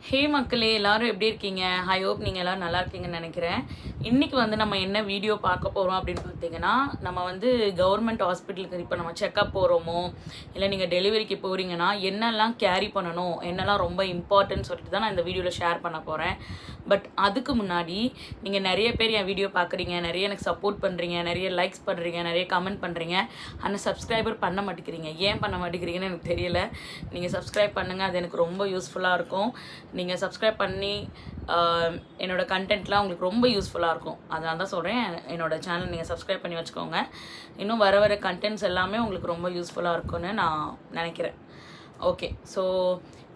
ஹே மக்களே, எல்லாரும் எப்படி இருக்கீங்க? ஐ ஹோப் நீங்கள் எல்லோரும் நல்லா இருக்கீங்கன்னு நினைக்கிறேன். இன்றைக்கி வந்து நம்ம என்ன வீடியோ பார்க்க போகிறோம் அப்படின்னு பார்த்தீங்கன்னா, நம்ம வந்து கவர்மெண்ட் ஹாஸ்பிட்டலுக்கு இப்போ நம்ம செக்கப் போகிறோமோ, இல்லை நீங்கள் டெலிவரிக்கு போகிறீங்கன்னா என்னெல்லாம் கேரி பண்ணணும், என்னெல்லாம் ரொம்ப இம்பார்ட்டன்ட் சொல்லிட்டு தான் நான் இந்த வீடியோவில் ஷேர் பண்ண போகிறேன். பட் அதுக்கு முன்னாடி நீங்கள் நிறைய பேர் என் வீடியோ பார்க்குறீங்க, நிறைய எனக்கு சப்போர்ட் பண்ணுறீங்க, நிறைய லைக்ஸ் பண்ணுறீங்க, நிறைய கமெண்ட் பண்ணுறீங்க. ஆனால் சப்ஸ்கிரைபர் பண்ண மாட்டேங்கிறீங்க. ஏன் பண்ண மாட்டேங்கிறீங்கன்னு எனக்கு தெரியல. நீங்கள் சப்ஸ்கிரைப் பண்ணுங்கள், அது எனக்கு ரொம்ப யூஸ்ஃபுல்லாக இருக்கும். நீங்கள் சப்ஸ்கிரைப் பண்ணி என்னோடய கண்டென்ட்லாம் உங்களுக்கு ரொம்ப யூஸ்ஃபுல்லாக இருக்கும். அதனால தான் சொல்கிறேன், என்னோடய சேனல் நீங்கள் சப்ஸ்கிரைப் பண்ணி வச்சுக்கோங்க. இன்னும் வர கண்டென்ட்ஸ் எல்லாமே உங்களுக்கு ரொம்ப யூஸ்ஃபுல்லாக இருக்கும்னு நான் நினைக்கிறேன். ஓகே, ஸோ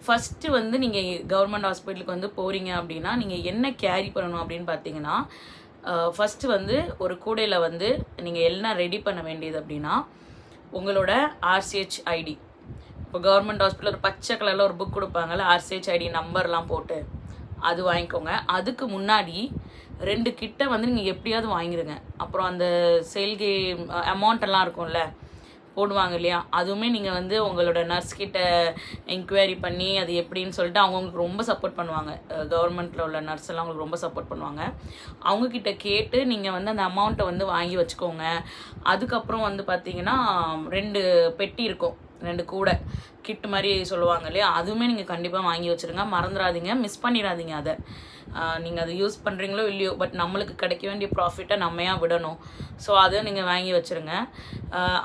ஃபஸ்ட்டு வந்து நீங்கள் கவர்மெண்ட் ஹாஸ்பிட்டலுக்கு வந்து போகிறீங்க அப்படின்னா நீங்கள் என்ன கேரி பண்ணணும் அப்படின்னு பார்த்தீங்கன்னா, ஃபஸ்ட்டு வந்து ஒரு கூடையில் வந்து நீங்கள் எல்லாம் ரெடி பண்ண வேண்டியது அப்படின்னா உங்களோட RCH ஐடி. இப்போ கவர்மெண்ட் ஹாஸ்பிட்டல் ஒரு பச்சை கலரில் ஒரு புக் கொடுப்பாங்கள்ல, RCH ஐடி நம்பர்லாம் போட்டு, அது வாங்கிக்கோங்க. அதுக்கு முன்னாடி 2 கிட்ட வந்து நீங்கள் எப்படியாவது வாங்கிடுங்க. அப்புறம் அந்த செயல்கை அமௌண்ட்டெல்லாம் இருக்கும்ல போடுவாங்க இல்லையா, அதுவுமே நீங்கள் வந்து உங்களோட நர்ஸ்கிட்ட என்கொயரி பண்ணி அது எப்படின்னு சொல்லிட்டு அவங்களுக்கு ரொம்ப சப்போர்ட் பண்ணுவாங்க. கவர்மெண்ட்டில் உள்ள நர்ஸ் எல்லாம் உங்களுக்கு ரொம்ப சப்போர்ட் பண்ணுவாங்க. அவங்கக்கிட்ட கேட்டு நீங்கள் வந்து அந்த அமௌண்ட்டை வந்து வாங்கி வச்சுக்கோங்க. அதுக்கப்புறம் வந்து பார்த்தீங்கன்னா 2 பெட்டி இருக்கும், 2 கூடை கிட் மாதிரி சொல்லுவாங்க இல்லையா, அதுவுமே நீங்கள் கண்டிப்பாக வாங்கி வச்சுருங்க. மறந்துடாதீங்க, மிஸ் பண்ணிடாதீங்க. அதை நீங்கள் அதை யூஸ் பண்ணுறீங்களோ இல்லையோ, பட் நம்மளுக்கு கிடைக்க வேண்டிய ப்ராஃபிட்டை நம்ம ஏன் விடணும்? ஸோ அதை நீங்கள் வாங்கி வச்சுருங்க.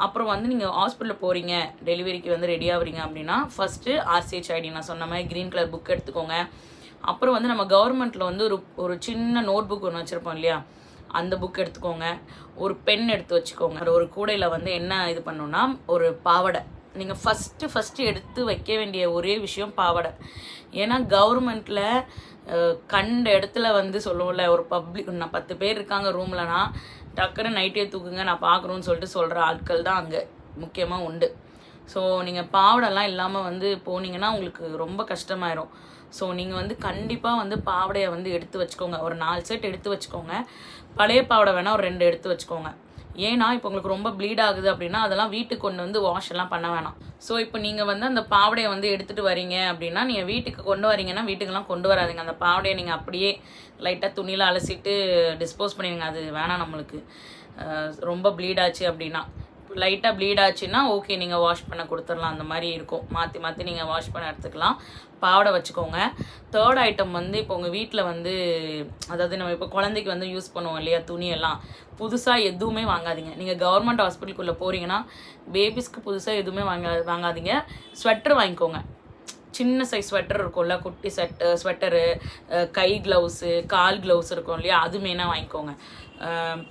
அப்புறம் வந்து நீங்கள் ஹாஸ்பிட்டலில் போகிறீங்க, டெலிவரிக்கு வந்து ரெடி ஆகுறீங்க அப்படின்னா ஃபஸ்ட்டு RCH ஐடி நான் சொன்ன மாதிரி க்ரீன் கலர் புக் எடுத்துக்கோங்க. அப்புறம் வந்து நம்ம கவர்மெண்ட்டில் வந்து ஒரு சின்ன நோட் புக் ஒன்று வச்சுருப்போம் இல்லையா, அந்த புக் எடுத்துக்கோங்க. ஒரு பென் எடுத்து வச்சுக்கோங்க. ஒரு கூடையில் வந்து என்ன இது பண்ணணுன்னா, ஒரு பாவடை. நீங்கள் ஃபஸ்ட்டு எடுத்து வைக்க வேண்டிய ஒரே விஷயம் பாவடை. ஏன்னா கவர்மெண்ட்டில் கண்ட இடத்துல வந்து சொல்லுவோம்ல, ஒரு பப்ளிக் நான் 10 பேர் இருக்காங்க ரூம்லனா டக்குன்னு நைட்டே தூக்குங்க நான் பார்க்குறோன்னு சொல்லிட்டு சொல்கிற ஆட்கள் தான் அங்கே முக்கியமாக உண்டு. ஸோ நீங்கள் பாவடைலாம் இல்லாமல் வந்து போனீங்கன்னா உங்களுக்கு ரொம்ப கஷ்டமாயிரும். ஸோ நீங்கள் வந்து கண்டிப்பாக வந்து பாவடையை வந்து எடுத்து வச்சுக்கோங்க. ஒரு 4 செட் எடுத்து வச்சுக்கோங்க. பழைய பாவடை வேணால் ஒரு 2 எடுத்து வச்சுக்கோங்க. ஏன்னா இப்போ உங்களுக்கு ரொம்ப ப்ளீட் ஆகுது அப்படின்னா அதெல்லாம் வீட்டுக்கு கொண்டு வந்து வாஷ் எல்லாம் பண்ண வேணாம். ஸோ இப்போ நீங்கள் வந்து அந்த பாவடையை வந்து எடுத்துகிட்டு வரீங்க அப்படின்னா, நீங்கள் வீட்டுக்கு கொண்டு வரீங்கன்னா வீட்டுக்கெல்லாம் கொண்டு வராதிங்க. அந்த பாவடையை நீங்கள் அப்படியே லைட்டாக துணியில் அலசிட்டு டிஸ்போஸ் பண்ணிடுங்க. அது வேணாம் நம்மளுக்கு. ரொம்ப ப்ளீட் ஆச்சு அப்படின்னா, லைட்டாக ப்ளீட் ஆச்சுன்னா ஓகே, நீங்கள் வாஷ் பண்ண கொடுத்துடலாம். அந்த மாதிரி இருக்கும், மாற்றி நீங்கள் வாஷ் பண்ண எடுத்துக்கலாம். பாவடை வச்சுக்கோங்க. 3rd ஐட்டம் வந்து இப்போ உங்கள் வீட்டில் வந்து, அதாவது நம்ம இப்போ குழந்தைக்கு வந்து யூஸ் பண்ணுவோம் இல்லையா, துணியெல்லாம் புதுசாக எதுவுமே வாங்காதீங்க. நீங்கள் கவர்மெண்ட் ஹாஸ்பிட்டலுக்குள்ளே போகிறீங்கன்னா பேபிஸ்க்கு புதுசாக எதுவுமே வாங்காதீங்க. ஸ்வெட்டர் வாங்கிக்கோங்க. சின்ன சைஸ் ஸ்வெட்டர் இருக்கும்ல, குட்டி ஸ்வெட்டரு, கை க்ளவுஸு, கால் க்ளவுஸ் இருக்கும் இல்லையா, அது மெயினாக வாங்கிக்கோங்க.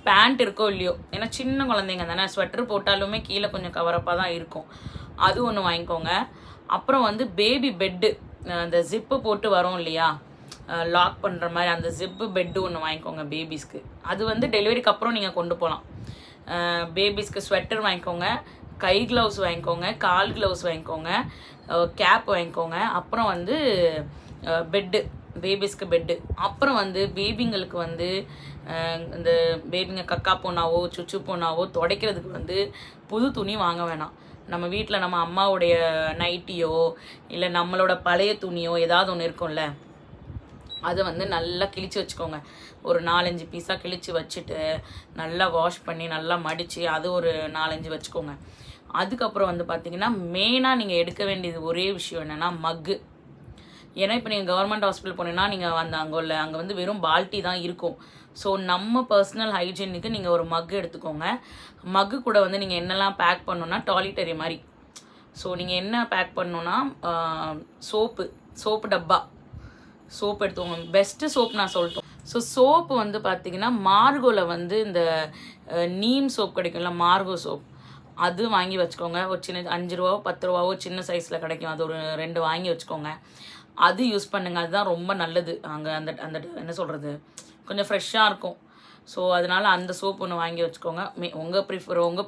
பேண்ட் இருக்கோ இல்லையோ, ஏன்னா சின்ன குழந்தைங்க தானே, ஸ்வெட்டர் போட்டாலுமே கீழே கொஞ்சம் கவரப்பாக தான் இருக்கும், அது ஒன்று வாங்கிக்கோங்க. அப்புறம் வந்து பேபி பெட்டு, அந்த ஜிப்பு போட்டு வரும் இல்லையா, லாக் பண்ணுற மாதிரி அந்த ஜிப்பு பெட்டு ஒன்று வாங்கிக்கோங்க பேபிஸ்க்கு. அது வந்து டெலிவரிக்கு அப்புறம் நீங்கள் கொண்டு போகலாம். பேபிஸ்க்கு ஸ்வெட்டர் வாங்கிக்கோங்க, கை க்ளவுஸ் வாங்கிக்கோங்க, கால் க்ளவுஸ் வாங்கிக்கோங்க, கேப் வாங்கிக்கோங்க. அப்புறம் வந்து பெட்டு, பேபிஸ்க்கு பெட்டு. அப்புறம் வந்து பேபிங்களுக்கு வந்து இந்த பேபிங்க கக்கா போனாவோ சுச்சு போனாவோ துடைக்கிறதுக்கு வந்து புது துணி வாங்க வேணாம். நம்ம வீட்டில் நம்ம அம்மாவுடைய நைட்டியோ இல்லை நம்மளோட பழைய துணியோ ஏதாவது ஒன்று இருக்கும்ல, அதை வந்து நல்லா கிழிச்சு வச்சுக்கோங்க. ஒரு 4-5 பீஸாக கிழிச்சு வச்சுட்டு நல்லா வாஷ் பண்ணி நல்லா மடித்து அது ஒரு 4-5 வச்சுக்கோங்க. அதுக்கப்புறம் வந்து பார்த்திங்கன்னா மெயினாக நீங்கள் எடுக்க வேண்டியது ஒரே விஷயம் என்னென்னா மக்கு. ஏன்னா இப்போ நீங்கள் கவர்மெண்ட் ஹாஸ்பிட்டல் போனீங்கன்னா நீங்கள் அங்கே வந்து வெறும் பால்ட்டி தான் இருக்கும். ஸோ நம்ம பர்சனல் ஹைஜீனுக்கு நீங்கள் ஒரு மக்கு எடுத்துக்கோங்க. மக்கு கூட வந்து நீங்கள் என்னெல்லாம் பேக் பண்ணணுன்னா டாய்லெட்டரி மாதிரி. ஸோ நீங்கள் என்ன பேக் பண்ணணுன்னா சோப்பு டப்பா, சோப் எடுத்துக்கோங்க. பெஸ்ட்டு சோப் நான் சொல்லிட்டோம். ஸோ சோப்பு வந்து பார்த்திங்கன்னா மார்கோவில் வந்து இந்த நீம் சோப் கிடைக்கும்ல, மார்கோ சோப், அது வாங்கி வச்சுக்கோங்க. ஒரு சின்ன 5 ரூபாவோ 10 ரூபாவோ சின்ன சைஸில் கிடைக்கும், அது ஒரு 2 வாங்கி வச்சுக்கோங்க. அது யூஸ் பண்ணுங்கள், அதுதான் ரொம்ப நல்லது. அங்கே அந்த அந்த என்ன சொல்கிறது, கொஞ்சம் ஃப்ரெஷ்ஷாக இருக்கும். ஸோ அதனால் அந்த சோப் ஒன்று வாங்கி வச்சுக்கோங்க. உங்கள்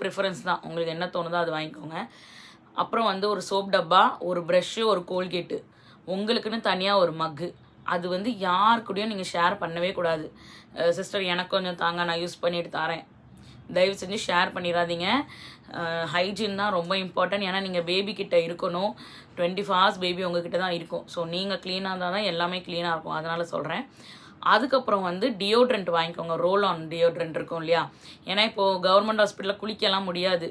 ப்ரிஃபரன்ஸ் தான், உங்களுக்கு என்ன தோணுதோ அது வாங்கிக்கோங்க. அப்புறம் வந்து ஒரு சோப் டப்பா, ஒரு ப்ரஷ்ஷு, ஒரு கோல்கேட்டு, உங்களுக்குன்னு தனியாக ஒரு மக்கு. அது வந்து யாருக்கூடையும் நீங்கள் ஷேர் பண்ணவே கூடாது. சிஸ்டர் எனக்கு கொஞ்சம் தாங்க, நான் யூஸ் பண்ணிட்டு தரேன், தயவு செஞ்சு ஷேர் பண்ணிடாதீங்க. ஹைஜீன் தான் ரொம்ப இம்பார்ட்டன்ட். ஏன்னா நீங்கள் பேபி கிட்ட இருக்கணும், 24 hours பேபி உங்ககிட்ட தான் இருக்கும். ஸோ நீங்கள் க்ளீனாக இருந்தால் தான் எல்லாமே க்ளீனாக இருக்கும், அதனால் சொல்கிறேன். அதுக்கப்புறம் வந்து டியோட்ரண்ட் வாங்கிக்கோங்க, ரோல் ஆன் டியோட்ரண்ட் இருக்கும் இல்லையா. ஏன்னா இப்போது கவர்மெண்ட் ஹாஸ்பிட்டலில் குளிக்கலாம் முடியாது,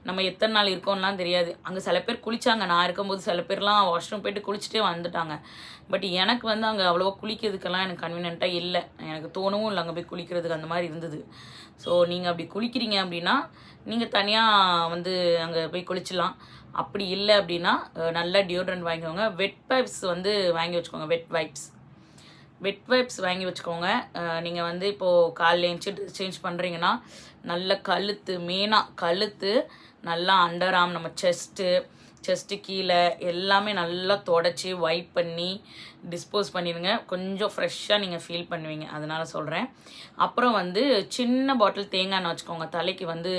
நம்ம எத்தனை நாள் இருக்கோம்லாம் தெரியாது. அங்கே சில பேர் குளித்தாங்க, நான் இருக்கும்போது சில பேர்லாம் வாஷ்ரூம் போயிட்டு குளிச்சுட்டே வந்துட்டாங்க. பட் எனக்கு வந்து அங்கே அவ்வளோவா குளிக்கிறதுக்கெல்லாம் எனக்கு கன்வீனியண்ட்டாக இல்லை, எனக்கு தோணவும் இல்லை அங்கே போய் குளிக்கிறதுக்கு, அந்த மாதிரி இருந்தது. ஸோ நீங்கள் அப்படி குளிக்கிறீங்க அப்படின்னா நீங்கள் தனியாக வந்து அங்கே போய் குளிச்சிடலாம். அப்படி இல்லை அப்படின்னா நல்ல டியோட்ரண்ட் வாங்கிக்கோங்க. வெட் வைப்ஸ் வந்து வாங்கி வச்சுக்கோங்க, வெட் வைப்ஸ் வாங்கி வச்சுக்கோங்க. நீங்கள் வந்து இப்போது காலையில் எழுந்துச்சி ட்ரெஸ் சேஞ்ச் பண்ணுறீங்கன்னா நல்ல கழுத்து, மெயினாக கழுத்து நல்லா, அண்டர் ஆர்ம், நம்ம செஸ்ட்டு கீழே எல்லாமே நல்லா தொடச்சி வைப் பண்ணி டிஸ்போஸ் பண்ணிடுங்க. கொஞ்சம் ஃப்ரெஷ்ஷாக நீங்கள் ஃபீல் பண்ணுவீங்க, அதனால் சொல்கிறேன். அப்புறம் வந்து சின்ன பாட்டில் தேங்காய் எண்ணெய் வச்சுக்கோங்க, தலைக்கு வந்து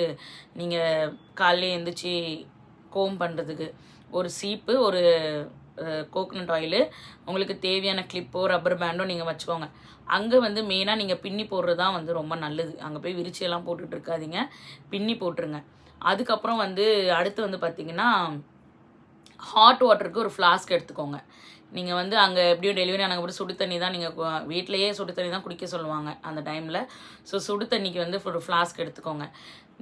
நீங்கள் காலையில் எழுந்திரிச்சி கோம் பண்ணுறதுக்கு. ஒரு சீப்பு, ஒரு கோகனட் ஆயிலு, உங்களுக்கு தேவையான கிளிப்போ ரப்பர் பேண்டோ நீங்கள் வச்சுக்கோங்க. அங்கே வந்து மெயினாக நீங்கள் பின்னி போடுறது தான் வந்து ரொம்ப நல்லது. அங்கே போய் விரிச்சியெல்லாம் போட்டுட்டு இருக்காதீங்க, பின்னி போட்டுருங்க. அதுக்கப்புறம் வந்து அடுத்து வந்து பார்த்திங்கன்னா ஹாட் வாட்டருக்கு ஒரு ஃப்ளாஸ்க் எடுத்துக்கோங்க. நீங்கள் வந்து அங்கே எப்படியும் டெலிவரி ஆனங்க கூட சுடு தண்ணி தான், நீங்கள் வீட்டிலையே சுடு தண்ணி தான் குடிக்க சொல்லுவாங்க அந்த டைமில். ஸோ சுடு தண்ணிக்கு வந்து ஒரு ஃப்ளாஸ்க் எடுத்துக்கோங்க.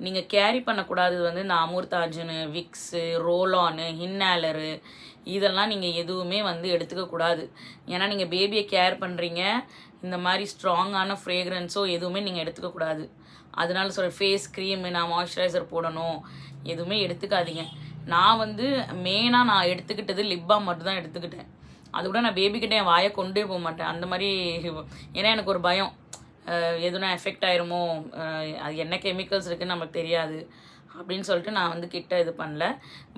நீங்கள் கேரி பண்ணக்கூடாது வந்து இந்த அமுர்தாஜனு, விக்ஸு, ரோலானு, இன்ஹேலரு, இதெல்லாம் நீங்கள் எதுவுமே வந்து எடுத்துக்கக்கூடாது. ஏன்னா நீங்கள் பேபியை கேர் பண்ணுறீங்க, இந்த மாதிரி ஸ்ட்ராங்கான ஃப்ரேக்ரன்ஸோ எதுவுமே நீங்கள் எடுத்துக்கக்கூடாது. அதனால சொல்கிறேன், ஃபேஸ் க்ரீமு, நான் மாய்ஸ்சரைசர் போடணும், எதுவுமே எடுத்துக்காதீங்க. நான் வந்து மெயினாக நான் எடுத்துக்கிட்டது லிப் பாம் மட்டும் தான் எடுத்துக்கிட்டேன். அது கூட நான் பேபிக்கிட்டே என் வாயை கொண்டே போக மாட்டேன் அந்த மாதிரி. ஏன்னா எனக்கு ஒரு பயம், எதுனா எஃபெக்ட் ஆயிருமோ, அது என்ன கெமிக்கல்ஸ் இருக்குதுன்னு நமக்கு தெரியாது அப்படின்னு சொல்லிட்டு நான் வந்து கிட்ட இது பண்ணல.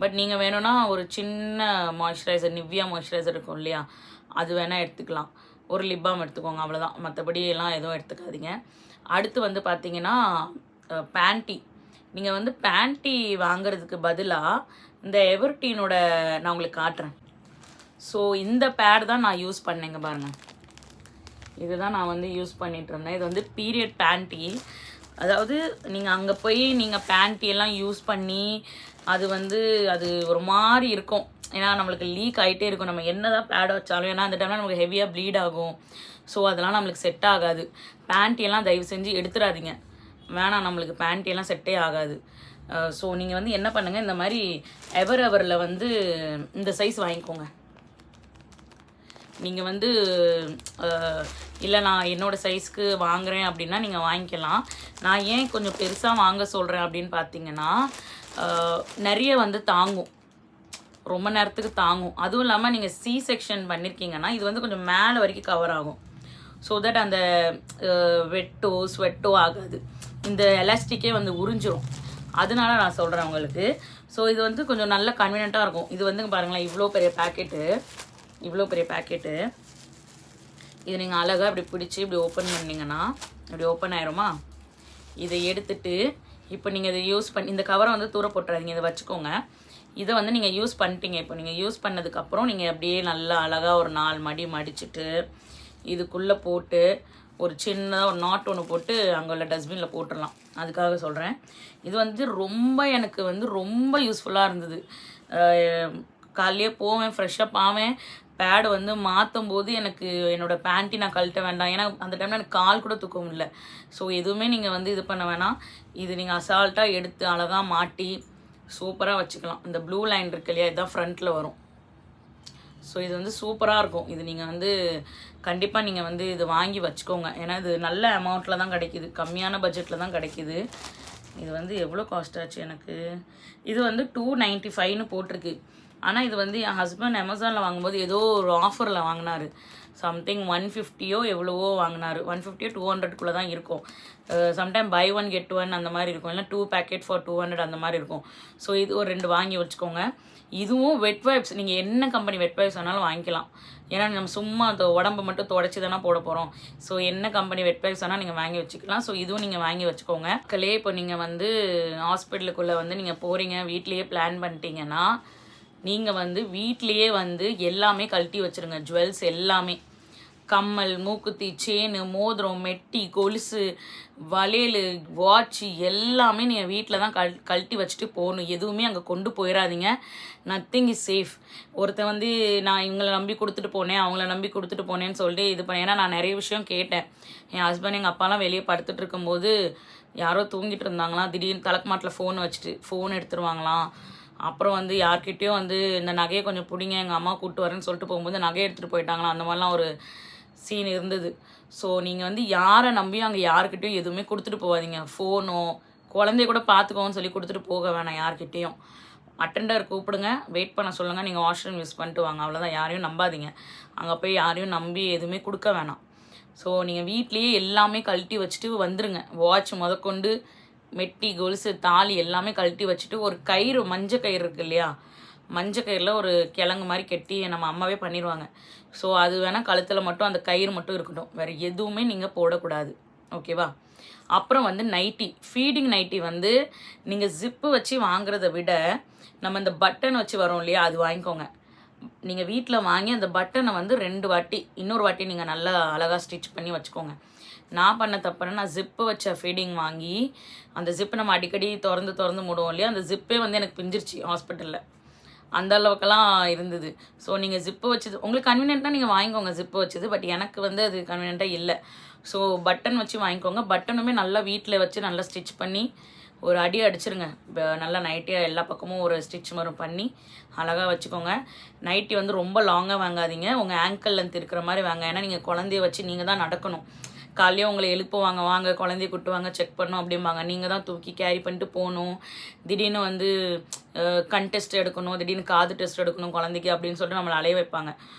பட் நீங்கள் வேணும்னா ஒரு சின்ன மாய்ஸ்சரைசர், நிவ்யா மாய்ஸ்சரைசர் இருக்கும் இல்லையா, அது வேணால் எடுத்துக்கலாம். ஒரு லிப் பாம் எடுத்துக்கோங்க, அவ்வளோதான். மற்றபடி எல்லாம் எதுவும் எடுத்துக்காதீங்க. அடுத்து வந்து பார்த்தீங்கன்னா பேண்ட்டி. நீங்கள் வந்து பேண்ட்டி வாங்குறதுக்கு பதிலாக இந்த எவர்டீனோட நான் உங்களுக்கு காட்டுறேன். ஸோ இந்த பேட் தான் நான் யூஸ் பண்ணேங்க பாருங்கள், இதுதான் நான் வந்து யூஸ் பண்ணிகிட்டு இருந்தேன். இது வந்து பீரியட் பேண்ட்டி. அதாவது நீங்கள் அங்கே போய் நீங்கள் பேண்ட்டியெல்லாம் யூஸ் பண்ணி அது வந்து அது ஒரு மாதிரி இருக்கும். ஏன்னா நம்மளுக்கு லீக் ஆகிட்டே இருக்கும், நம்ம என்ன தான் பேட் வச்சாலும். ஏன்னா அந்த டைமில் நமக்கு ஹெவியாக ப்ளீட் ஆகும். ஸோ அதெல்லாம் நம்மளுக்கு செட் ஆகாது. பேண்ட்டியெல்லாம் தயவு செஞ்சு எடுத்துடாதீங்க, வேணாம், நம்மளுக்கு பேண்ட்டியெல்லாம் செட்டே ஆகாது. ஸோ நீங்கள் வந்து என்ன பண்ணுங்கள், இந்த மாதிரி எவரில் வந்து இந்த சைஸ் வாங்கிக்கோங்க. நீங்கள் வந்து இல்லை நான் என்னோடய சைஸ்க்கு வாங்குகிறேன் அப்படின்னா நீங்கள் வாங்கிக்கலாம். நான் ஏன் கொஞ்சம் பெருசாக வாங்க சொல்கிறேன் அப்படின்னு பார்த்தீங்கன்னா, நிறைய வந்து தாங்கும், ரொம்ப நேரத்துக்கு தாங்கும். அதுவும் இல்லாமல் நீங்கள் சி செக்ஷன் பண்ணியிருக்கீங்கன்னா இது வந்து கொஞ்சம் மேலே வரைக்கும் கவர் ஆகும். ஸோ தட் அந்த வெட்டோ ஸ்வெட்டோ ஆகாது, இந்த எலாஸ்டிக்கே வந்து உறிஞ்சிரும். அதனால நான் சொல்கிறேன் உங்களுக்கு. ஸோ இது வந்து கொஞ்சம் நல்ல கன்வீனியண்ட்டாக இருக்கும். இது வந்து பாருங்களேன், இவ்வளோ பெரிய பேக்கெட்டு. இது நீங்கள் அழகாக இப்படி பிடிச்சி இப்படி ஓப்பன் பண்ணிங்கன்னா இப்படி ஓப்பன் ஆயிருமா. இதை எடுத்துட்டு இப்போ நீங்கள் இதை யூஸ் பண்ணி, இந்த கவரை வந்து தூர போட்டுறாதீங்க, இதை வச்சுக்கோங்க. இதை வந்து நீங்கள் யூஸ் பண்ணிட்டீங்க. இப்போ நீங்கள் யூஸ் பண்ணதுக்கப்புறம் நீங்கள் அப்படியே நல்லா அழகாக ஒரு 4 மடி மடிச்சுட்டு இதுக்குள்ளே போட்டு ஒரு சின்னதாக ஒரு நாட் ஒன்று போட்டு அங்கே உள்ள டஸ்ட்பினில் போட்டுடலாம். அதுக்காக சொல்கிறேன். இது வந்து எனக்கு வந்து ரொம்ப யூஸ்ஃபுல்லாக இருந்தது. காலையே போவேன், ஃப்ரெஷ்ஷப் ஆவேன், பேடு வந்து மாற்றும் போது எனக்கு என்னோடய பேண்ட்டி நான் கழட்ட வேண்டாம். ஏன்னா அந்த டைமில் எனக்கு கால் கூட தூக்க முடியல. ஸோ எதுவுமே நீங்கள் வந்து இது பண்ண வேணாம். இது நீங்கள் அசால்ட்டாக எடுத்து அழகாக மாட்டி சூப்பராக வச்சுக்கலாம். இந்த ப்ளூ லைன் இருக்கு இல்லையா, இதுதான் ஃப்ரண்ட்டில் வரும். ஸோ இது வந்து சூப்பராக இருக்கும். இது நீங்கள் வந்து கண்டிப்பாக நீங்கள் வந்து இது வாங்கி வச்சுக்கோங்க. ஏன்னா இது நல்ல அமௌண்ட்டில் தான் கிடைக்கிது, கம்மியான பட்ஜெட்டில் தான் கிடைக்கிது. இது வந்து எவ்வளோ காஸ்ட் ஆச்சு எனக்கு, இது வந்து 295ன்னு போட்டிருக்கு. ஆனால் இது வந்து என் ஹஸ்பண்ட் அமேசானில் வாங்கும்போது ஏதோ ஒரு ஆஃபரில் வாங்கினார். சம்திங் 150 எவ்வளவோ வாங்கினார். 150 200 தான் இருக்கும். சம்டைம் பை 1 get 1 அந்த மாதிரி இருக்கும், இல்லை 2 packet for 200 அந்த மாதிரி இருக்கும். ஸோ இது ஒரு 2 வாங்கி வச்சுக்கோங்க. இதுவும் வெட் வைப்ஸ், நீங்கள் என்ன கம்பெனி வெட் வைப்ஸ் வேணாலும் வாங்கிக்கலாம். ஏன்னா நம்ம சும்மா அந்த உடம்பு மட்டும் தொடச்சி தானே போட போகிறோம். ஸோ என்ன கம்பெனி வெட் வைப்ஸ் வேணால் நீங்கள் வாங்கி வச்சுக்கலாம். ஸோ இதுவும் நீங்கள் வாங்கி வச்சுக்கோங்க. மக்களே, இப்போ நீங்கள் வந்து ஹாஸ்பிட்டலுக்குள்ளே வந்து நீங்கள் போகிறீங்க, வீட்லேயே பிளான் பண்ணிட்டீங்கன்னா நீங்கள் வந்து வீட்லேயே வந்து எல்லாமே கழட்டி வச்சுருங்க. ஜுவல்ஸ் எல்லாமே கம்மல், மூக்குத்தி, செயின், மோதிரம், மெட்டி, கொலுசு, வளையல், வாட்ச் எல்லாமே நீங்கள் வீட்டில் தான் கழட்டி வச்சுட்டு போகணும். எதுவுமே அங்கே கொண்டு போயிடாதீங்க. Nothing is safe. ஒருத்தன் வந்து நான் இவங்களை நம்பி கொடுத்துட்டு போனேன், அவங்கள நம்பி கொடுத்துட்டு போனேன்னு சொல்லிட்டு இது பண்ணேன். ஏன்னா நான் நிறைய விஷயம் கேட்டேன். என் ஹஸ்பண்ட் எங்கள் அப்பாலாம் வெளியே படுத்துட்டு இருக்கும்போது யாரோ தூங்கிட்டு இருந்தாங்களாம், திடீர்னு தலைக்குமாட்டில் ஃபோன் எடுத்துருவாங்களாம். அப்புறம் வந்து யார்கிட்டயும் வந்து இந்த நகையை கொஞ்சம் பிடிங்க, எங்கள் அம்மா கூப்பிட்டு வரேன்னு சொல்லிட்டு போகும்போது நகையை எடுத்துகிட்டு போயிட்டாங்களாம். அந்த மாதிரிலாம் ஒரு சீன் இருந்தது. ஸோ நீங்கள் வந்து யாரை நம்பியும் அங்கே யாருக்கிட்டையும் எதுவுமே கொடுத்துட்டு போகாதீங்க. ஃபோனோ குழந்தைய கூட பார்த்துக்கோன்னு சொல்லி கொடுத்துட்டு போக வேணாம் யார்கிட்டையும். அட்டெண்டர் கூப்பிடுங்க, வெயிட் பண்ண சொல்லுங்கள், நீங்கள் வாஷ்ரூம் யூஸ் பண்ணிட்டு வாங்க, அவ்வளோதான். யாரையும் நம்பாதீங்க. அங்கே போய் யாரையும் நம்பி எதுவுமே கொடுக்க வேணாம். ஸோ நீங்கள் வீட்லேயே எல்லாமே கழட்டி வச்சுட்டு வந்துடுங்க. வாட்ச் முதற்கொண்டு மெட்டி, கொலுசு, தாலி எல்லாமே கழட்டி வச்சுட்டு ஒரு கயிறு, மஞ்சள் கயிறு இருக்குது இல்லையா, மஞ்சள் கயிறில் ஒரு கிழங்கு மாதிரி கட்டி நம்ம அம்மாவே பண்ணிடுவாங்க. ஸோ அது வேணால் கழுத்தில் மட்டும் அந்த கயிறு மட்டும் இருக்கட்டும், வேறு எதுவுமே நீங்கள் போடக்கூடாது. ஓகேவா? அப்புறம் வந்து நைட்டி, ஃபீடிங் நைட்டி வந்து நீங்கள் ஜிப்பு வச்சு வாங்குறத விட நம்ம இந்த பட்டன் வச்சு வரோம் இல்லையா, அது வாங்கிக்கோங்க. நீங்கள் வீட்டில் வாங்கி அந்த பட்டனை வந்து 2 வாட்டி இன்னொரு வாட்டி நீங்கள் நல்லா அழகாக ஸ்டிச் பண்ணி வச்சுக்கோங்க. நான் பண்ண தப்புன்னா, நான் ஜிப்பு வச்ச ஃபீடிங் வாங்கி அந்த ஜிப்பு நம்ம அடிக்கடி திறந்து மூடுவோம் இல்லையா, அந்த ஜிப்பே வந்து எனக்கு பிஞ்சிருச்சு ஹாஸ்பிட்டலில். அந்த அளவுக்கெல்லாம் இருந்தது. ஸோ நீங்கள் ஜிப்பு வச்சது உங்களுக்கு கன்வீனியன்ட்டாக நீங்கள் வாங்கிக்கோங்க ஜிப்பு வச்சது. பட் எனக்கு வந்து அது கன்வீனியன்ட்டாக இல்லை. ஸோ பட்டன் வச்சு வாங்கிக்கோங்க. பட்டனுமே நல்லா வீட்டில் வச்சு நல்லா ஸ்டிச் பண்ணி ஒரு அடி அடிச்சிருங்க. நல்லா நைட்டியாக எல்லா பக்கமும் ஒரு ஸ்டிச் மரம் பண்ணி அழகாக வச்சுக்கோங்க. நைட்டி வந்து ரொம்ப லாங்காக வாங்காதீங்க, உங்கள் ஆங்கிள் லென்த் இருக்கிற மாதிரி வாங்க. ஏன்னா நீங்கள் குழந்தைய வச்சு நீங்கள் தான் நடக்கணும். காலையே உங்களை எழுப்புவாங்க, வாங்க குழந்தைய கூட்டுவாங்க, செக் பண்ணணும் அப்படிம்பாங்க. நீங்கள் தான் தூக்கி கேரி பண்ணிட்டு போகணும். திடீர்னு வந்து கண் டெஸ்ட் எடுக்கணும், திடீர்னு காது டெஸ்ட் எடுக்கணும் குழந்தைக்கு அப்படின்னு சொல்லிட்டு நம்மளை அலைய வைப்பாங்க.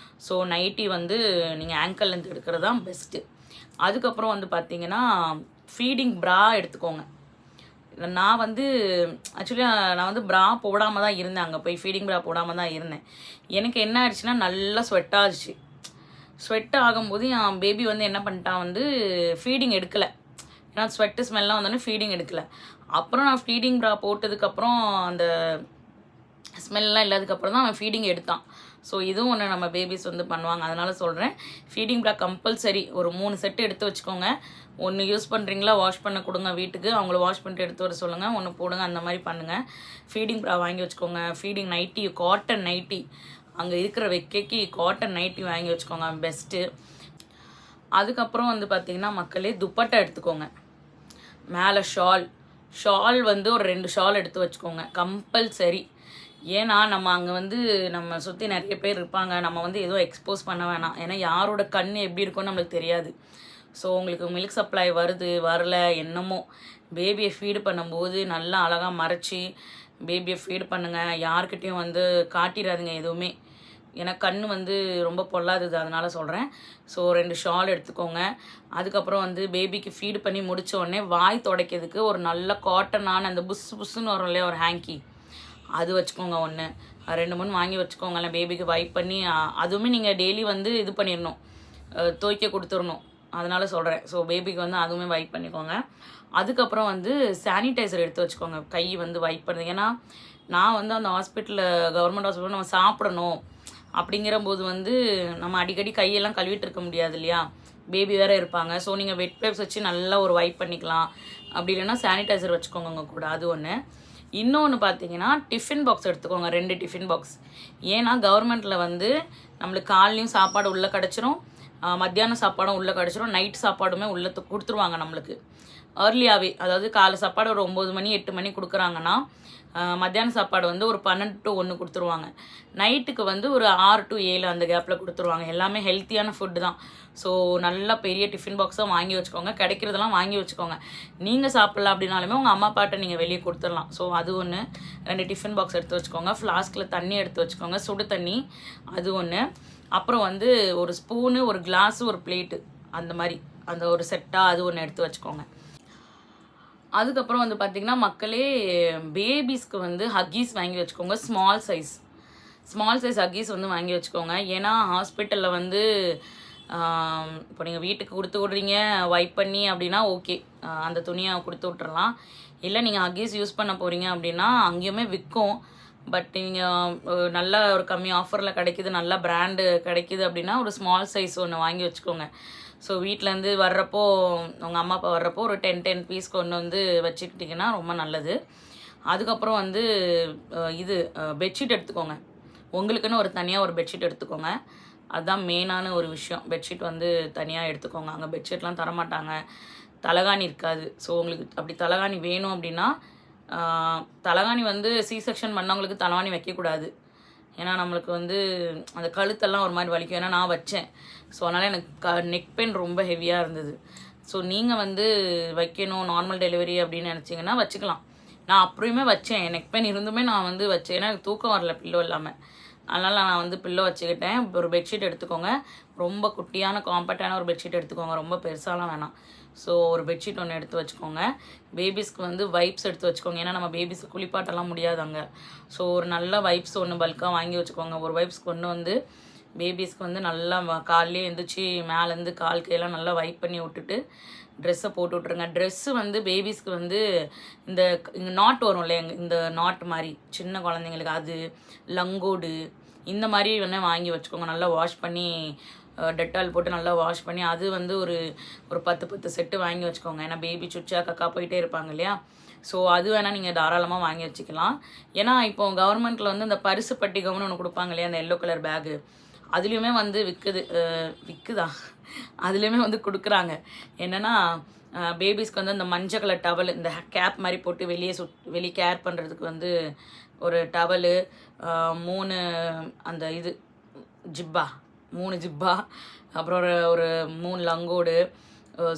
ஸோ நைட்டி வந்து நீங்கள் ஆங்கிள் லென்த் எடுக்கிறது தான் பெஸ்ட்டு. அதுக்கப்புறம் வந்து பார்த்தீங்கன்னா ஃபீடிங் ப்ரா எடுத்துக்கோங்க. நான் வந்து ஆக்சுவலி நான் வந்து ப்ரா போடாமல் தான் இருந்தேன். அங்கே போய் ஃபீடிங் ப்ரா போடாமல் தான் இருந்தேன். எனக்கு என்ன ஆயிடுச்சுன்னா நல்லா ஸ்வெட் ஆச்சு. ஸ்வெட் ஆகும்போது என் பேபி வந்து என்ன பண்ணிட்டான், வந்து ஃபீடிங் எடுக்கலை. ஏன்னா ஸ்வெட்டு ஸ்மெல்லாம் வந்தோடனே ஃபீடிங் எடுக்கலை. அப்புறம் நான் ஃபீடிங் ப்ரா போட்டதுக்கப்புறம் அந்த ஸ்மெல்லாம் இல்லாததுக்கப்புறம் தான் அவன் ஃபீடிங் எடுத்தான். ஸோ இதுவும் ஒன்று நம்ம பேபிஸ் வந்து பண்ணுவாங்க. அதனால் சொல்கிறேன், ஃபீடிங் ப்ரா கம்பல்சரி ஒரு 3 செட்டு எடுத்து வச்சுக்கோங்க. ஒன்று யூஸ் பண்ணுறீங்களா, வாஷ் பண்ண கொடுங்க வீட்டுக்கு, அவங்கள வாஷ் பண்ணிட்டு எடுத்து வர சொல்லுங்கள், ஒன்று போடுங்க, அந்த மாதிரி பண்ணுங்கள். ஃபீடிங் ப்ரா வாங்கி வச்சுக்கோங்க. ஃபீடிங் நைட்டி, காட்டன் நைட்டி, அங்கே இருக்கிற வெக்கைக்கு காட்டன் நைட்டி வாங்கி வச்சுக்கோங்க, பெஸ்ட்டு. அதுக்கப்புறம் வந்து பார்த்திங்கன்னா மக்களே, துப்பட்டா எடுத்துக்கோங்க. மேலே ஷால் வந்து ஒரு 2 ஷால் எடுத்து வச்சுக்கோங்க கம்பல்சரி. ஏன்னா நம்ம அங்கே வந்து நம்ம சுற்றி நிறைய பேர் இருப்பாங்க, நம்ம வந்து எதுவும் எக்ஸ்போஸ் பண்ண வேணாம். ஏன்னா யாரோட கண் எப்படி இருக்கும்னு நம்மளுக்கு தெரியாது. ஸோ உங்களுக்கு மில்க் சப்ளை வருது வரல என்னமோ, பேபியை ஃபீடு பண்ணும்போது நல்லா அழகாக மறைச்சி பேபியை ஃபீடு பண்ணுங்கள். யார்கிட்டையும் வந்து காட்டிடாதுங்க எதுவுமே. ஏன்னா கண் வந்து ரொம்ப பொல்லாதது, அதனால் சொல்கிறேன். ஸோ 2 ஷால் எடுத்துக்கோங்க. அதுக்கப்புறம் வந்து பேபிக்கு ஃபீடு பண்ணி முடித்த உடனே வாய் துடைக்கிறதுக்கு ஒரு நல்ல காட்டனான அந்த புஸ்ஸுன்னு வரும் இல்லையா, ஒரு ஹேங்கி, அது வச்சுக்கோங்க. 1 2 3 வாங்கி வச்சுக்கோங்கள, பேபிக்கு வைப் பண்ணி. அதுவுமே நீங்கள் டெய்லி வந்து இது பண்ணிடணும், துவைக்க கொடுத்துடணும். அதனால் சொல்கிறேன். ஸோ பேபிக்கு வந்து அதுவுமே வைப் பண்ணிக்கோங்க. அதுக்கப்புறம் வந்து சானிடைசர் எடுத்து வச்சுக்கோங்க, கை வந்து வைப் பண்ணுறது. ஏன்னா நான் வந்து அந்த ஹாஸ்பிட்டலில், கவர்மெண்ட் ஹாஸ்பிட்டலில் நம்ம சாப்பிடணும் அப்படிங்கிற போது வந்து நம்ம அடிக்கடி கையெல்லாம் கழுவிட்டு இருக்க முடியாது இல்லையா, பேபி வேறு இருப்பாங்க. ஸோ நீங்கள் வெட் வைப்ஸ் வச்சு நல்லா ஒரு வைப் பண்ணிக்கலாம். அப்படி இல்லைன்னா சானிடைசர் வச்சுக்கோங்க உங்கள் கூட, அது ஒன்று. இன்னொன்று பார்த்தீங்கன்னா டிஃபின் பாக்ஸ் எடுத்துக்கோங்க, 2 டிஃபின் பாக்ஸ். ஏன்னா கவர்மெண்ட்டில் வந்து நம்மளுக்கு காலையும் சாப்பாடு உள்ளே கிடச்சிரும், மத்தியானம் சாப்பாடும் உள்ளே கிடச்சிரும், நைட் சாப்பாடுமே உள்ளே கொடுத்துருவாங்க நம்மளுக்கு ஏர்லியாகவே. அதாவது காலை சாப்பாடு ஒரு 9 மணி 8 மணி கொடுக்குறாங்கன்னா, மத்தியான சாப்பாடு வந்து ஒரு 12 to 1 கொடுத்துருவாங்க. நைட்டுக்கு வந்து ஒரு 6 to 7 அந்த கேப்பில் கொடுத்துருவாங்க. எல்லாமே ஹெல்த்தியான ஃபுட்டு தான். ஸோ நல்லா பெரிய டிஃபின் பாக்ஸாக வாங்கி வச்சுக்கோங்க. கிடைக்கிறதெல்லாம் வாங்கி வச்சுக்கோங்க. நீங்கள் சாப்பிட்ல அப்படின்னாலுமே உங்கள் அம்மா அப்பாட்ட நீங்கள் வெளியே கொடுத்துடலாம். ஸோ அது ஒன்று. 2 டிஃபின் பாக்ஸ் எடுத்து வச்சுக்கோங்க. ஃப்ளாஸ்கில் தண்ணி எடுத்து வச்சுக்கோங்க, சுடு தண்ணி, அது ஒன்று. அப்புறம் வந்து ஒரு ஸ்பூனு, ஒரு கிளாஸு, ஒரு பிளேட்டு, அந்த மாதிரி அந்த ஒரு செட்டாக அது ஒன்று எடுத்து வச்சுக்கோங்க. அதுக்கப்புறம் வந்து பார்த்திங்கன்னா மக்களே, பேபிஸ்க்கு வந்து ஹக்கீஸ் வாங்கி வச்சுக்கோங்க. ஸ்மால் சைஸ் ஹக்கீஸ் வந்து வாங்கி வச்சுக்கோங்க. ஏன்னா ஹாஸ்பிட்டலில் வந்து இப்போ நீங்கள் வீட்டுக்கு கொடுத்து விட்றீங்க வைப் பண்ணி அப்படின்னா ஓகே, அந்த துணியை கொடுத்து விட்றலாம். இல்லை நீங்கள் ஹக்கீஸ் யூஸ் பண்ண போகிறீங்க அப்படின்னா அங்கேயுமே விற்கும். பட் நீங்கள் நல்ல ஒரு கம்மி ஆஃபரில் கிடைக்கிது, நல்ல பிராண்டு கிடைக்கிது அப்படின்னா ஒரு ஸ்மால் சைஸ் ஒன்று வாங்கி வச்சுக்கோங்க. ஸோ வீட்டிலேருந்து வர்றப்போ உங்கள் அம்மா அப்பா வர்றப்போ ஒரு 10 பீஸ் கொண்டு வந்து வச்சுக்கிட்டிங்கன்னா ரொம்ப நல்லது. அதுக்கப்புறம் வந்து இது பெட்ஷீட் எடுத்துக்கோங்க. உங்களுக்குன்னு ஒரு தனியாக ஒரு பெட்ஷீட் எடுத்துக்கோங்க. அதுதான் மெயினான ஒரு விஷயம். பெட்ஷீட் வந்து தனியாக எடுத்துக்கோங்க. அங்கே பெட்ஷீட்லாம் தரமாட்டாங்க, தலகாணி இருக்காது. ஸோ உங்களுக்கு அப்படி தலகாணி வேணும் அப்படின்னா தலகாணி வந்து செக்ஷன் பண்ணவங்களுக்கு தலகாணி வைக்கக்கூடாது. ஏன்னா நம்மளுக்கு வந்து அந்த கழுத்தெல்லாம் ஒரு மாதிரி வலிக்கும். ஏன்னா நான் வச்சேன். ஸோ அதனால் எனக்கு நெக் பெயின் ரொம்ப ஹெவியாக இருந்தது. ஸோ நீங்கள் வந்து வைக்கணும் நார்மல் டெலிவரி அப்படின்னு நினச்சிங்கன்னா வச்சுக்கலாம். நான் அப்படியுமே வச்சேன். நெக் பெயின் இருந்துமே நான் வந்து வச்சேன். ஏன்னா எனக்கு தூக்கம் வரல பில்லோ இல்லாமல். அதனால் நான் வந்து பில்லோ வச்சுக்கிட்டேன். ஒரு பெட்ஷீட் எடுத்துக்கோங்க. ரொம்ப குட்டியான காம்பேக்டான ஒரு பெட்ஷீட் எடுத்துக்கோங்க. ரொம்ப பெருசாலாம் வேணாம். ஸோ ஒரு பெட்ஷீட் ஒன்று எடுத்து வச்சுக்கோங்க. பேபிஸ்க்கு வந்து வைப்ஸ் எடுத்து வச்சுக்கோங்க. ஏன்னா நம்ம பேபிஸ்க்கு குளிப்பாட்டெல்லாம் முடியாது அங்கே. ஸோ ஒரு நல்ல வைப்ஸ் ஒன்று பல்காக வாங்கி வச்சுக்கோங்க. ஒரு வைப்ஸ் கொண்டு வந்து பேபிஸ்க்கு வந்து நல்லா காலையிலே எழுந்திரிச்சி மேலேருந்து கால் கையெல்லாம் நல்லா வைப் பண்ணி விட்டுட்டு ட்ரெஸ்ஸை போட்டு விட்ருங்க. ட்ரெஸ்ஸு வந்து பேபிஸ்க்கு வந்து இந்த நாட் வரும் இல்லையா, இந்த நாட் மாதிரி சின்ன குழந்தைங்களுக்கு அது, லங்கோடு இந்த மாதிரி வேணால் வாங்கி வச்சுக்கோங்க. நல்லா வாஷ் பண்ணி டெட்டால் போட்டு நல்லா வாஷ் பண்ணி அது வந்து ஒரு 10 செட்டு வாங்கி வச்சுக்கோங்க. ஏன்னா பேபி சுச்சா கக்கா போயிட்டே இருப்பாங்க இல்லையா. ஸோ அது வேணால் நீங்கள் தாராளமாக வாங்கி வச்சுக்கலாம். ஏன்னா இப்போ கவர்மெண்ட்டில் வந்து இந்த பரிசு பட்டி கவர்னு ஒன்று கொடுப்பாங்க இல்லையா, அந்த எல்லோ கலர் பேகு, அதுலேயுமே வந்து விற்குதா அதுலேயுமே வந்து கொடுக்குறாங்க. என்னென்னா பேபிஸ்க்கு வந்து அந்த மஞ்சள் கலர் டவல், இந்த கேப் மாதிரி போட்டு வெளியே கேர் பண்ணுறதுக்கு வந்து ஒரு டவலு, 3 அந்த இது ஜிப்பா, 3 ஜிப்பா, அப்புறம் ஒரு 3 லங்கோடு,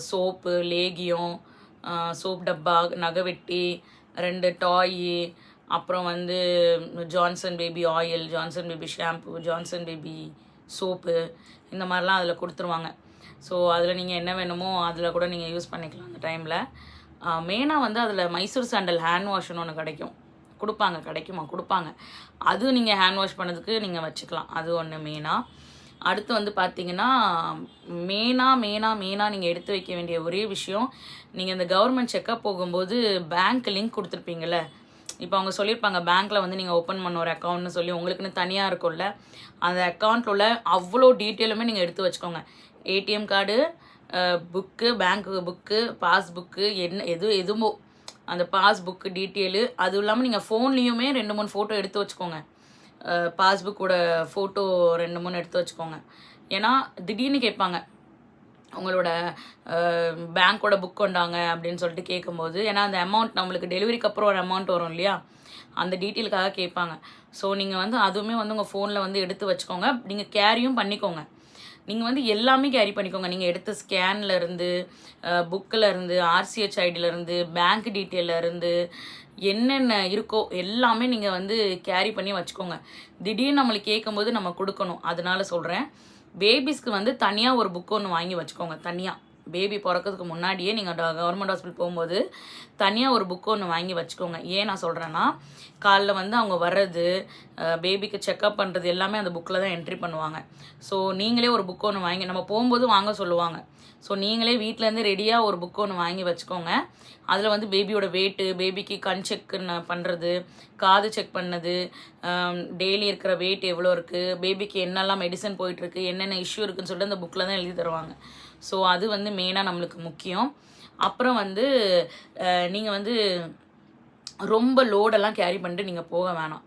சோப்பு, லேகியம், சோப் டப்பா, நகைவெட்டி, 2 டாயி, அப்புறம் வந்து Johnson baby oil, Johnson baby shampoo, Johnson baby soap, இந்த மாதிரிலாம் அதில் கொடுத்துருவாங்க. ஸோ அதில் நீங்கள் என்ன வேணுமோ அதில் கூட நீங்கள் யூஸ் பண்ணிக்கலாம் அந்த டைமில். மெயினாக வந்து அதில் மைசூர் சாண்டல் ஹேண்ட் வாஷ்னு ஒன்று கொடுப்பாங்க. அது நீங்கள் ஹேண்ட் வாஷ் பண்ணதுக்கு நீங்கள் வச்சுக்கலாம். அது ஒன்று மெயினாக. அடுத்து வந்து பார்த்தீங்கன்னா மெயினாக நீங்கள் எடுத்து வைக்க வேண்டிய ஒரே விஷயம், நீங்கள் இந்த கவர்மெண்ட் செக்கப் போகும்போது பேங்க் லிங்க் கொடுத்துருப்பீங்கள்ல. இப்போ அவங்க சொல்லியிருப்பாங்க பேங்க்கில் வந்து நீங்கள் ஓப்பன் பண்ண ஒரு அக்கௌண்ட்னு சொல்லி உங்களுக்குன்னு தனியாக இருக்கும்ல. அந்த அக்கௌண்ட்டில் உள்ள அவ்வளோ டீட்டெயிலுமே நீங்கள் எடுத்து வச்சுக்கோங்க. ATM card, book, bank book, passbook, எதுமோ அந்த பாஸ்புக்கு டீட்டெயிலு. அதுவும் இல்லாமல் நீங்கள் ஃபோன்லேயுமே 2-3 ஃபோட்டோ எடுத்து வச்சுக்கோங்க. பாஸ்புக்கோட ஃபோட்டோ 2-3 எடுத்து வச்சுக்கோங்க. ஏன்னா திடீர்னு கேட்பாங்க உங்களோட பேங்க்கோட புக் கொண்டாங்க அப்படின்னு சொல்லிட்டு கேட்கும்போது, ஏன்னா அந்த அமௌண்ட் நம்மளுக்கு டெலிவரிக்கு அப்புறம் ஒரு அமௌண்ட் வரும் இல்லையா, அந்த டீட்டெயிலுக்காக கேட்பாங்க. ஸோ நீங்கள் வந்து அதுவுமே வந்து உங்கள் ஃபோனில் வந்து எடுத்து வச்சுக்கோங்க. நீங்கள் கேரியும் பண்ணிக்கோங்க. நீங்கள் வந்து எல்லாமே கேரி பண்ணிக்கோங்க. நீங்கள் எடுத்த ஸ்கேன்லேருந்து, புக்கிலேருந்து, ஆர்சிஹெச் ஐடியிலேருந்து, பேங்க் டீட்டெயிலேருந்து என்னென்ன இருக்கோ எல்லாமே நீங்கள் வந்து கேரி பண்ணி வச்சுக்கோங்க. திடீர்னு நம்மளுக்கு கேட்கும்போது நம்ம கொடுக்கணும். அதனால சொல்கிறேன். பேபிஸ்க்கு வந்து தனியாக ஒரு புக் ஒன்று வாங்கி வச்சுக்கோங்க. தனியாக பேபி பிறக்கிறதுக்கு முன்னாடியே நீங்கள் கவர்மெண்ட் ஹாஸ்பிட்டல் போகும்போது தனியாக ஒரு புக் ஒன்று வாங்கி வச்சுக்கோங்க. ஏன் நான் சொல்கிறேன்னா, காலைல வந்து அவங்க வர்றது, பேபிக்கு செக்கப் பண்ணுறது எல்லாமே அந்த புக்கில் தான் என்ட்ரி பண்ணுவாங்க. ஸோ நீங்களே ஒரு புக் ஒன்று வாங்கி, நம்ம போகும்போது வாங்க சொல்லுவாங்க. ஸோ நீங்களே வீட்டிலேருந்து ரெடியாக ஒரு புக் ஒன்று வாங்கி வச்சுக்கோங்க. அதில் வந்து பேபியோட வெயிட்டு, பேபிக்கு கண் செக் பண்ணுறது, காது செக் பண்ணது, டெய்லி இருக்கிற வெயிட் எவ்வளோ இருக்குது, பேபிக்கு என்னெல்லாம் மெடிசன் போயிட்டுருக்கு, என்னென்ன இஷ்யூ இருக்குதுன்னு சொல்லிட்டு அந்த புக்கில் தான் எழுதி தருவாங்க. ஸோ அது வந்து மெயினாக நம்மளுக்கு முக்கியம். அப்புறம் வந்து நீங்கள் வந்து ரொம்ப லோடெல்லாம் கேரி பண்ணிட்டு நீங்கள் போக வேணாம்.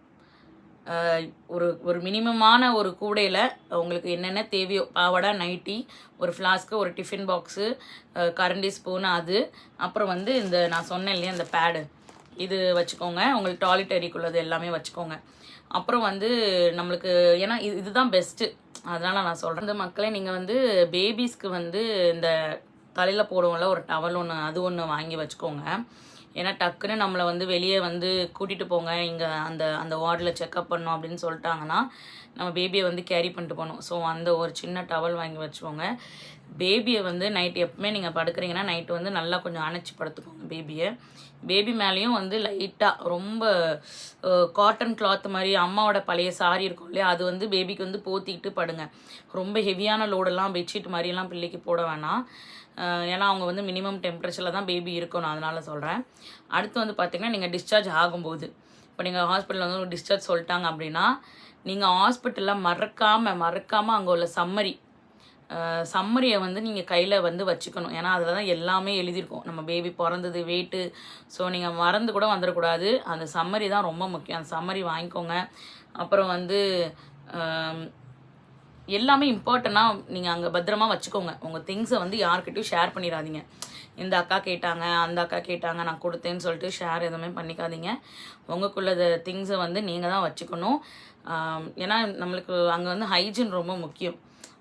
ஒரு மினிமமான ஒரு கூடையில் உங்களுக்கு என்னென்ன தேவையோ, பாவாடை, நைட்டி, ஒரு ஃப்ளாஸ்க்கு, ஒரு டிஃபின் பாக்ஸு, கரண்டி, ஸ்பூனு, அது அப்புறம் வந்து இந்த நான் சொன்னேன் இல்லையா இந்த பேடு, இது வச்சுக்கோங்க. உங்களுக்கு டாய்லெட்டரிக்குள்ளது எல்லாமே வச்சுக்கோங்க. அப்புறம் வந்து நம்மளுக்கு ஏன்னா இதுதான் பெஸ்ட்டு, அதனால் நான் சொல்கிறேன். இந்த மக்களே, நீங்கள் வந்து பேபிஸ்க்கு வந்து இந்த தலையில் போடுவோம்ல ஒரு டவல் ஒன்று, அது ஒன்று வாங்கி வச்சுக்கோங்க. ஏன்னா டக்குன்னு நம்மளை வந்து வெளியே வந்து கூட்டிகிட்டு போங்க, இங்கே அந்த வார்டில் செக்கப் பண்ணோம் அப்படின்னு சொல்லிட்டாங்கன்னா நம்ம பேபியை வந்து கேரி பண்ணிட்டு போகணும். ஸோ அந்த ஒரு சின்ன டவல் வாங்கி வச்சுக்கோங்க. பேபியை வந்து நைட்டு எப்பவுமே நீங்கள் படுக்கிறீங்கன்னா நைட்டு வந்து நல்லா கொஞ்சம் அணைச்சி படுத்துக்கோங்க பேபியை. பேபி மேலேயும் வந்து லைட்டாக ரொம்ப காட்டன் கிளாத் மாதிரி அம்மாவோட பழைய சாரி இருக்கும் இல்லையா, அது வந்து பேபிக்கு வந்து போத்திக்கிட்டு படுங்க. ரொம்ப ஹெவியான லோடெல்லாம் பெட்ஷீட் மாதிரியெல்லாம் பிள்ளைக்கு போட வேணாம். ஏன்னா அவங்க வந்து மினிமம் டெம்பரேச்சரில் தான் பேபி இருக்கணும், அதனால் சொல்கிறேன். அடுத்து வந்து பார்த்திங்கன்னா நீங்கள் டிஸ்சார்ஜ் ஆகும்போது இப்போ நீங்கள் ஹாஸ்பிட்டலில் வந்து ஒரு டிஸ்சார்ஜ் சொல்லிட்டாங்க அப்படின்னா நீங்கள் ஹாஸ்பிட்டலில் மறக்காமல் அங்கே உள்ள சம்மரியை வந்து நீங்கள் கையில் வந்து வச்சுக்கணும். ஏன்னா அதில் தான் எல்லாமே எழுதியிருக்கும், நம்ம பேபி பிறந்தது, வெயிட்டு. ஸோ நீங்கள் மறந்து கூட வந்துடக்கூடாது. அந்த சம்மரி தான் ரொம்ப முக்கியம். அந்த சம்மரி வாங்கிக்கோங்க. அப்புறம் வந்து எல்லாமே இம்பார்ட்டண்ட்டாக நீங்கள் அங்கே பத்திரமா வச்சுக்கோங்க. உங்கள் திங்ஸை வந்து யார்கிட்டையும் ஷேர் பண்ணிடாதீங்க. இந்த அக்கா கேட்டாங்க, அந்த அக்கா கேட்டாங்க, நான் கொடுத்தேன்னு சொல்லிட்டு ஷேர் எதுவுமே பண்ணிக்காதீங்க. உங்களுக்குள்ள திங்ஸை வந்து நீங்கள் தான் வச்சுக்கணும். ஏன்னா நம்மளுக்கு அங்கே வந்து ஹைஜீன் ரொம்ப முக்கியம்.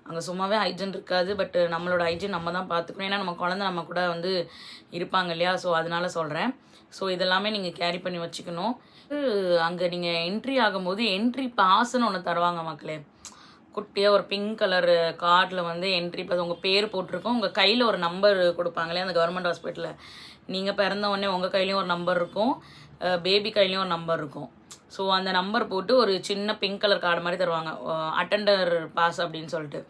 அங்கே சும்மாவே ஹைஜீன் இருக்காது. பட் நம்மளோட ஹைஜீன் நம்ம தான் பார்த்துக்கணும். ஏன்னா நம்ம குழந்தை நம்ம கூட வந்து இருப்பாங்க இல்லையா? ஸோ அதனால சொல்கிறேன். ஸோ இதெல்லாமே நீங்கள் கேரி பண்ணி வச்சுக்கணும். அங்கே நீங்கள் என்ட்ரி ஆகும்போது என்ட்ரி பாஸ்ன்னு ஒன்று தருவாங்க மக்களே. குட்டியாக ஒரு பிங்க் கலர் கார்டில் வந்து என்ட்ரி பாஸ் உங்கள் பேர் போட்டிருக்கோம். உங்கள் கையில் ஒரு நம்பர் கொடுப்பாங்களே அந்த கவர்மெண்ட் ஹாஸ்பிட்டலில். நீங்கள் பிறந்த உடனே உங்கள் கையிலையும் ஒரு நம்பர் இருக்கும், பேபி கையிலையும் ஒரு நம்பர் இருக்கும். ஸோ அந்த நம்பர் போட்டு ஒரு சின்ன பிங்க் கலர் கார்டு மாதிரி தருவாங்க, அட்டெண்டர் பாஸ் அப்படின்னு சொல்லிட்டு.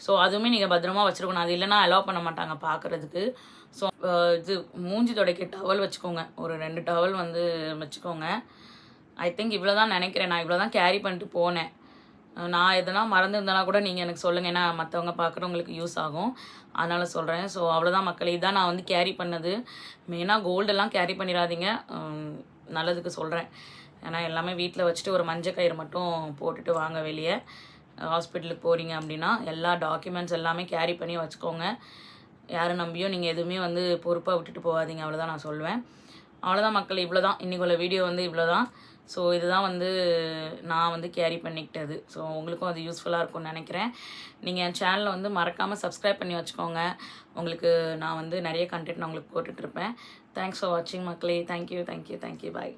ஸோ அதுவுமே நீங்கள் பத்திரமா வச்சுருக்கணும். அது இல்லைனா அலோவ் பண்ண மாட்டாங்க பார்க்குறதுக்கு. ஸோ இது மூஞ்சி துடைக்க டவல் வச்சுக்கோங்க, ஒரு 2 டவல் வந்து வச்சுக்கோங்க. ஐ திங்க் இவ்வளோ தான் நினைக்கிறேன். நான் இவ்வளோ தான் கேரி பண்ணிட்டு போனேன். நான் எதனா மறந்துருந்தேனா கூட நீங்கள் எனக்கு சொல்லுங்கள். ஏன்னா மற்றவங்க பார்க்குறவங்களுக்கு யூஸ் ஆகும், அதனால் சொல்கிறேன். ஸோ அவ்வளோதான் மக்களே, இதான் நான் வந்து கேரி பண்ணது. மெயினாக கோல்டெல்லாம் கேரி பண்ணிடாதீங்க, நல்லதுக்கு சொல்கிறேன். ஏன்னா எல்லாமே வீட்டில் வச்சுட்டு ஒரு மஞ்சள் கயிறு மட்டும் போட்டுட்டு வாங்க. வெளியே ஹாஸ்பிட்டலுக்கு போகிறீங்க அப்படின்னா எல்லா டாக்குமெண்ட்ஸ் எல்லாமே கேரி பண்ணி வச்சுக்கோங்க. யாரை நம்பியும் நீங்கள் எதுவுமே வந்து பொறுப்பாக விட்டுட்டு போகாதீங்க. அவ்வளோதான் நான் சொல்லுவேன். அவ்வளோதான் மக்கள், இவ்வளோ தான் இன்றைக்கி உள்ள வீடியோ வந்து இவ்வளோ தான். ஸோ இதுதான் வந்து நான் வந்து கேரி பண்ணிக்கிட்டது. ஸோ உங்களுக்கும் அது யூஸ்ஃபுல்லாக இருக்கும்னு நினைக்கிறேன். நீங்கள் என் சேனலை வந்து மறக்காமல் சப்ஸ்கிரைப் பண்ணி வச்சுக்கோங்க. உங்களுக்கு நான் வந்து நிறைய கண்டென்ட் நான் உங்களுக்கு போட்டுட்ருப்பேன். தேங்க்ஸ் ஃபார் வாட்சிங் மக்களே. தேங்க்யூ. பாய்.